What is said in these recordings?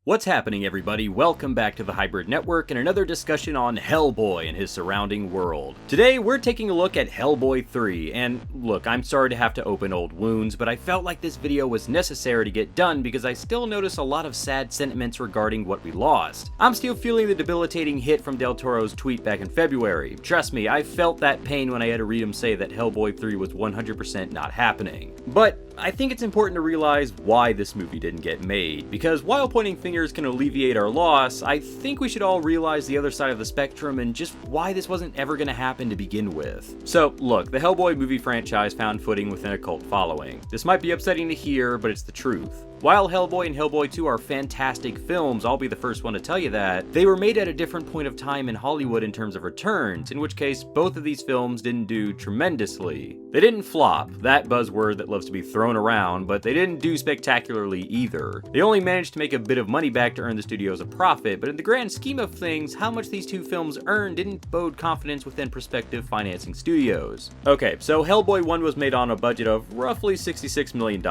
What's happening, everybody? Welcome back to the Hybrid Network and another discussion on Hellboy and his surrounding world. Today, we're taking a look at Hellboy 3, and look, I'm sorry to have to open old wounds, but I felt like this video was necessary to get done because I still notice a lot of sad sentiments regarding what we lost. I'm still feeling the debilitating hit from Del Toro's tweet back in February. Trust me, I felt that pain when I had to read him say that Hellboy 3 was 100% not happening. But I think it's important to realize why this movie didn't get made, because while pointing fingers can alleviate our loss, I think we should all realize the other side of the spectrum and just why this wasn't ever going to happen to begin with. So look, the Hellboy movie franchise found footing within a cult following. This might be upsetting to hear, but it's the truth. While Hellboy and Hellboy 2 are fantastic films, I'll be the first one to tell you that, they were made at a different point of time in Hollywood in terms of returns, in which case both of these films didn't do tremendously. They didn't flop, that buzzword that loves to be thrown around, but they didn't do spectacularly either. They only managed to make a bit of money back to earn the studios a profit, but in the grand scheme of things, how much these two films earned didn't bode confidence within prospective financing studios. Okay, so Hellboy 1 was made on a budget of roughly $66 million.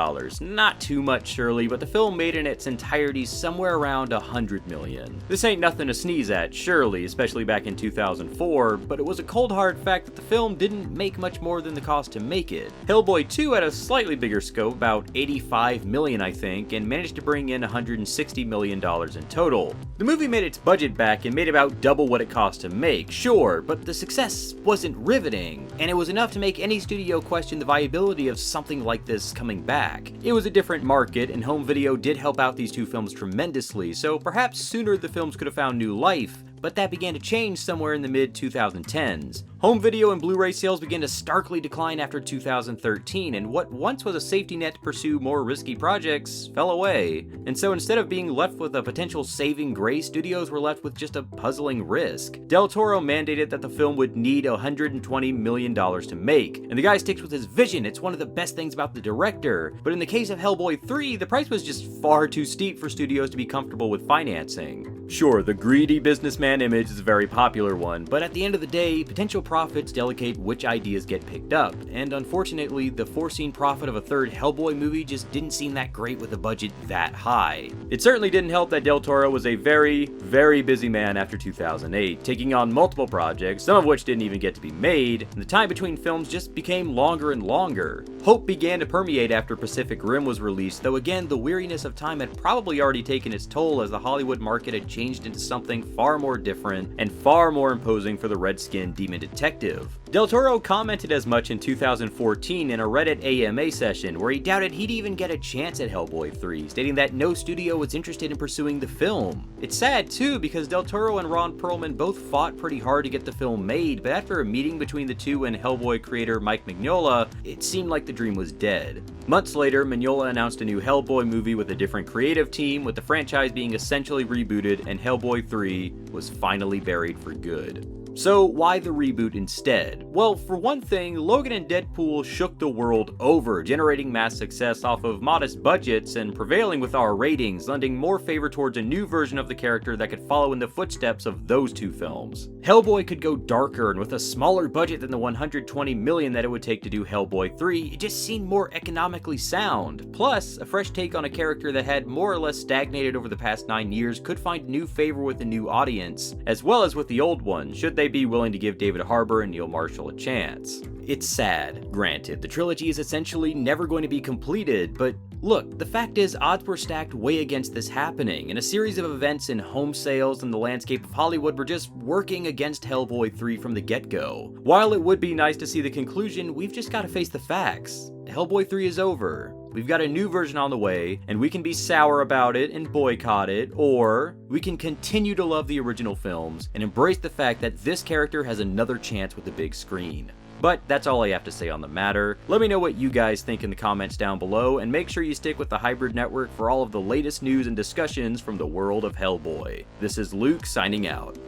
Not too much surely, but the film made in its entirety somewhere around $100 million. This ain't nothing to sneeze at, surely, especially back in 2004, but it was a cold hard fact that the film didn't make much more than the cost to make it. Hellboy 2 had a slightly bigger scope, about $85 million I think, and managed to bring in $160 million in total. The movie made its budget back and made about double what it cost to make, sure, but the success wasn't riveting, and it was enough to make any studio question the viability of something like this coming back. It was a different market, and home video did help out these two films tremendously, so perhaps sooner the films could have found new life, but that began to change somewhere in the mid-2010s. Home video and Blu-ray sales began to starkly decline after 2013, and what once was a safety net to pursue more risky projects fell away. And so instead of being left with a potential saving grace, studios were left with just a puzzling risk. Del Toro mandated that the film would need $120 million to make, and the guy sticks with his vision. It's one of the best things about the director. But in the case of Hellboy 3, the price was just far too steep for studios to be comfortable with financing. Sure, the greedy businessman image is a very popular one, but at the end of the day, potential profits delegate which ideas get picked up, and unfortunately, the foreseen profit of a third Hellboy movie just didn't seem that great with a budget that high. It certainly didn't help that Del Toro was a very, very busy man after 2008, taking on multiple projects, some of which didn't even get to be made, and the time between films just became longer and longer. Hope began to permeate after Pacific Rim was released, though again, the weariness of time had probably already taken its toll as the Hollywood market had changed into something far more different and far more imposing for the red-skinned demon detective. Del Toro commented as much in 2014 in a Reddit AMA session where he doubted he'd even get a chance at Hellboy 3, stating that no studio was interested in pursuing the film. It's sad too because Del Toro and Ron Perlman both fought pretty hard to get the film made, but after a meeting between the two and Hellboy creator Mike Mignola, it seemed like the dream was dead. Months later, Mignola announced a new Hellboy movie with a different creative team, with the franchise being essentially rebooted, and Hellboy 3 was finally buried for good. So why the reboot instead? Well, for one thing, Logan and Deadpool shook the world over, generating mass success off of modest budgets and prevailing with our ratings, lending more favor towards a new version of the character that could follow in the footsteps of those two films. Hellboy could go darker, and with a smaller budget than the $120 million that it would take to do Hellboy 3, it just seemed more economically sound. Plus, a fresh take on a character that had more or less stagnated over the past 9 years could find new favor with a new audience, as well as with the old one, should they be willing to give David Harbour and Neil Marshall a chance. It's sad, granted, the trilogy is essentially never going to be completed, but look, the fact is odds were stacked way against this happening, and a series of events in home sales and the landscape of Hollywood were just working against Hellboy 3 from the get-go. While it would be nice to see the conclusion, we've just got to face the facts. Hellboy 3 is over. We've got a new version on the way, and we can be sour about it and boycott it, or we can continue to love the original films and embrace the fact that this character has another chance with the big screen. But that's all I have to say on the matter. Let me know what you guys think in the comments down below, and make sure you stick with the Hybrid Network for all of the latest news and discussions from the world of Hellboy. This is Luke signing out.